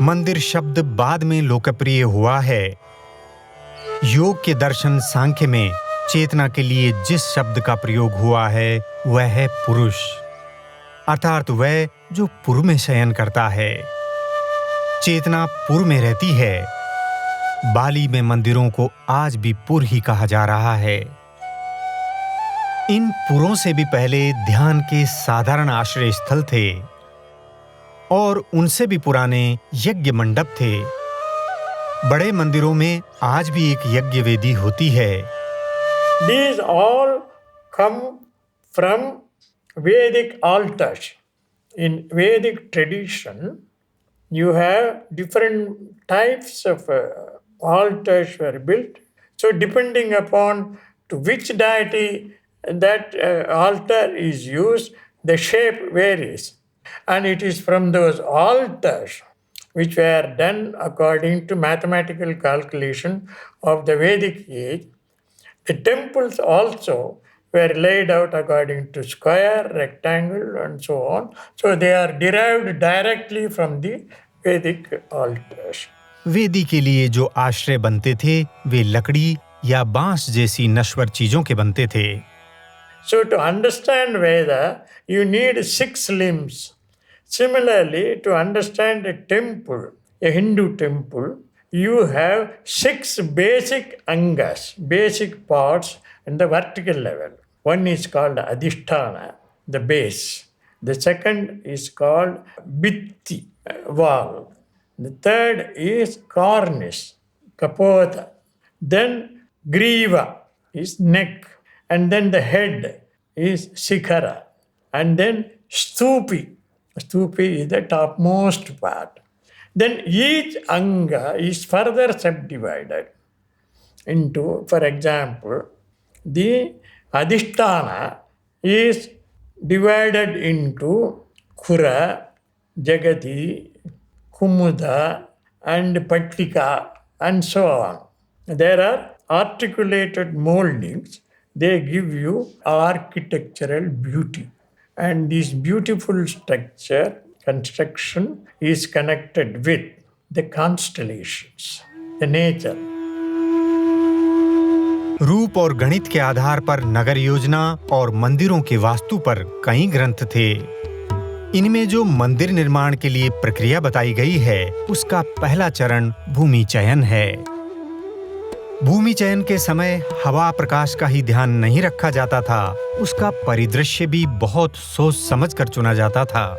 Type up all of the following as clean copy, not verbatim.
मंदिर शब्द बाद में लोकप्रिय हुआ है। योग के दर्शन सांख्य में चेतना के लिए जिस शब्द का प्रयोग हुआ है वह है पुरुष, अर्थात वह जो पुर में शयन करता है। चेतना पुर में रहती है। बाली में मंदिरों को आज भी पुर ही कहा जा रहा है। इन पुरों से भी पहले ध्यान के साधारण आश्रय स्थल थे और उनसे भी पुराने यज्ञ मंडप थे। बड़े मंदिरों में आज भी एक यज्ञ वेदी होती है। These all come from Vedic altars. In Vedic tradition, you have different types of altars were built. So depending upon to which deity that altar is used, the shape varies. And it is from those altars which were done according to mathematical calculation of the Vedic age. The temples also were laid out according to square, rectangle, and so on. So they are derived directly from the Vedic altars. वेदी के लिए जो आश्रय बनते थे वे लकड़ी या बांस जैसी नश्वर चीजों के बनते थे। So to understand Veda, you need 6 limbs. Similarly, to understand a temple, a Hindu temple, you have 6 basic angas, basic parts in the vertical level. One is called Adhisthana, the base. The second is called Bitti, wall. The third is Cornice, Kapota. Then Griva is neck. And then the head is Shikhara. And then Stupi. Stupi is the topmost part. Then each anga is further subdivided into, for example, the Adhisthana is divided into Khura, Jagati, Kumuda, and Pattika, and so on. There are articulated moldings. They give you architectural beauty. And this beautiful construction is connected with the constellations, the nature. रूप और गणित के आधार पर नगर योजना और मंदिरों के वास्तु पर कई ग्रंथ थे। इनमें जो मंदिर निर्माण के लिए प्रक्रिया बताई गई है उसका पहला चरण भूमि चयन है। भूमि चयन के समय हवा प्रकाश का ही ध्यान नहीं रखा जाता था, उसका परिदृश्य भी बहुत सोच समझ कर चुना जाता था।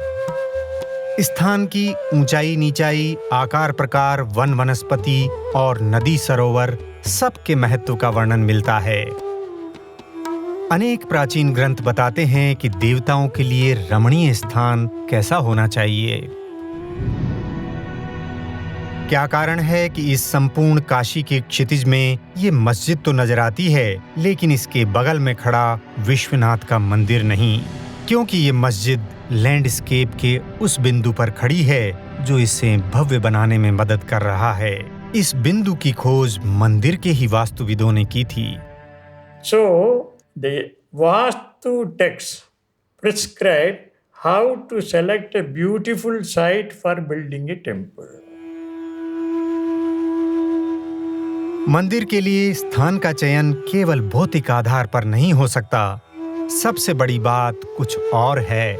स्थान की ऊंचाई नीचाई, आकार प्रकार, वन वनस्पति और नदी सरोवर सबके महत्व का वर्णन मिलता है। अनेक प्राचीन ग्रंथ बताते हैं कि देवताओं के लिए रमणीय स्थान कैसा होना चाहिए। क्या कारण है कि इस संपूर्ण काशी के क्षितिज में ये मस्जिद तो नजर आती है लेकिन इसके बगल में खड़ा विश्वनाथ का मंदिर नहीं, क्योंकि ये मस्जिद लैंडस्केप के उस बिंदु पर खड़ी है जो इसे भव्य बनाने में मदद कर रहा है। इस बिंदु की खोज मंदिर के ही वास्तुविदों ने की थी। So the Vastu texts prescribe how to select a beautiful site for building a temple. मंदिर के लिए स्थान का चयन केवल भौतिक आधार पर नहीं हो सकता। सबसे बड़ी बात कुछ और है।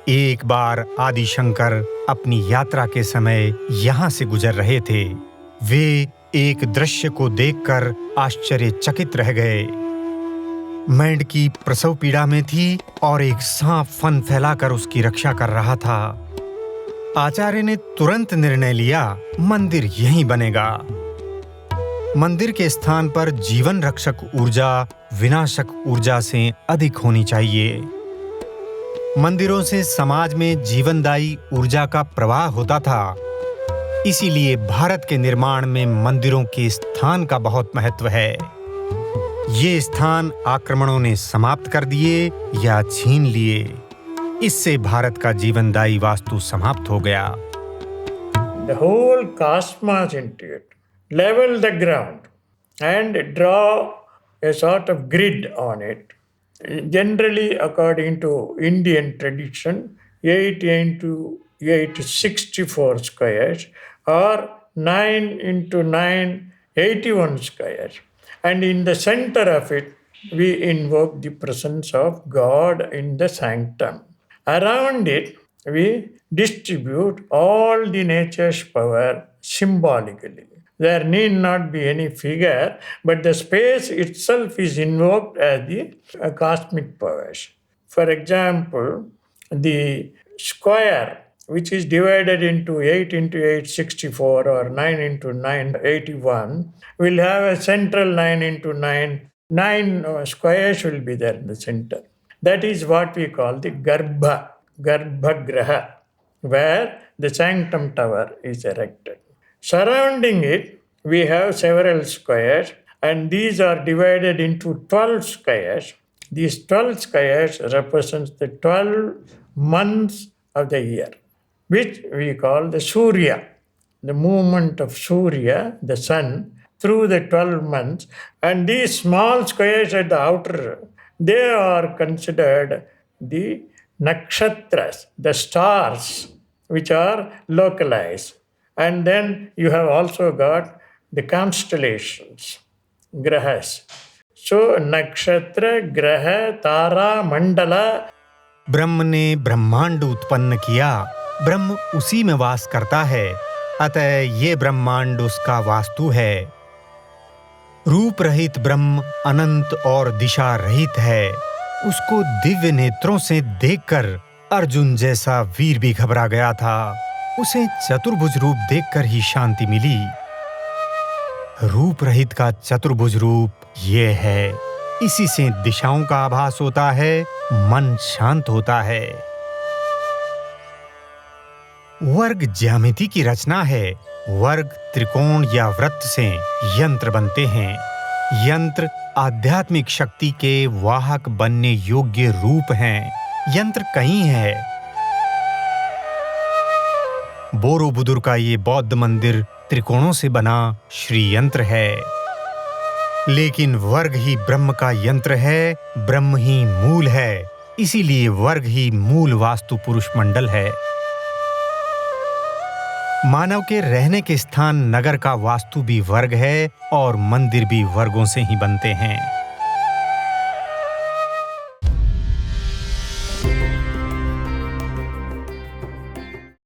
एक बार आदि शंकर अपनी यात्रा के समय यहाँ से गुजर रहे थे। वे एक दृश्य को देखकर आश्चर्यचकित रह गए। मेंढकी प्रसव पीड़ा में थी और एक सांप फन फैलाकर उसकी रक्षा कर रहा था। आचार्य ने तुरंत निर्णय लिया, मंदिर यहीं बनेगा। मंदिर के स्थान पर जीवन रक्षक ऊर्जा विनाशक ऊर्जा से अधिक होनी चाहिए। मंदिरों से समाज में जीवनदायी ऊर्जा का प्रवाह होता था। इसीलिए भारत के निर्माण में मंदिरों के स्थान का बहुत महत्व है। ये स्थान आक्रमणों ने समाप्त कर दिए या छीन लिए। इससे भारत का जीवनदायी वास्तु समाप्त हो गया। The whole cosmos into it. Level the ground and draw a sort of grid on it. Generally, according to Indian tradition, 8 into 864 squares, or 9 into 9, 81 squares. And in the center of it, we invoke the presence of God in the sanctum. Around it, we distribute all the nature's power symbolically. There need not be any figure, but the space itself is invoked as the cosmic powers. For example, the square, which is divided into 8 into 8, 64, or 9 into 9, 81, will have a central 9 into 9. 9 squares will be there in the center. That is what we call the Garbhagraha, where the sanctum tower is erected. Surrounding it, we have several squares, and these are divided into 12 squares. These 12 squares represent the 12 months of the year, which we call the Surya, the movement of Surya, the sun, through the 12 months. And these small squares at the outer, they are considered the nakshatras, the stars, which are localized. And then you have also got the constellations, grahas. So nakshatra, graha, tara, mandala. ब्रह्म ने ब्रह्मांड उत्पन्न किया, ब्रह्म उसी में वास करता है, अतः ये ब्रह्मांड उसका वास्तु है। रूप रहित ब्रह्म अनंत और दिशा रहित है। उसको दिव्य नेत्रों से देखकर अर्जुन जैसा वीर भी घबरा गया था। उसे चतुर्भुज रूप देखकर ही शांति मिली। रूप रहित का चतुर्भुज रूप ये है। इसी से दिशाओं का आभास होता है, मन शांत होता है। वर्ग ज्यामिति की रचना है। वर्ग त्रिकोण या वृत्त से यंत्र बनते हैं। यंत्र आध्यात्मिक शक्ति के वाहक बनने योग्य रूप हैं। यंत्र कई हैं। बोरोबुदुर का ये बौद्ध मंदिर त्रिकोणों से बना श्री यंत्र है। लेकिन वर्ग ही ब्रह्म का यंत्र है, ब्रह्म ही मूल है। इसीलिए वर्ग ही मूल वास्तु पुरुष मंडल है। मानव के रहने के स्थान नगर का वास्तु भी वर्ग है और मंदिर भी वर्गों से ही बनते हैं।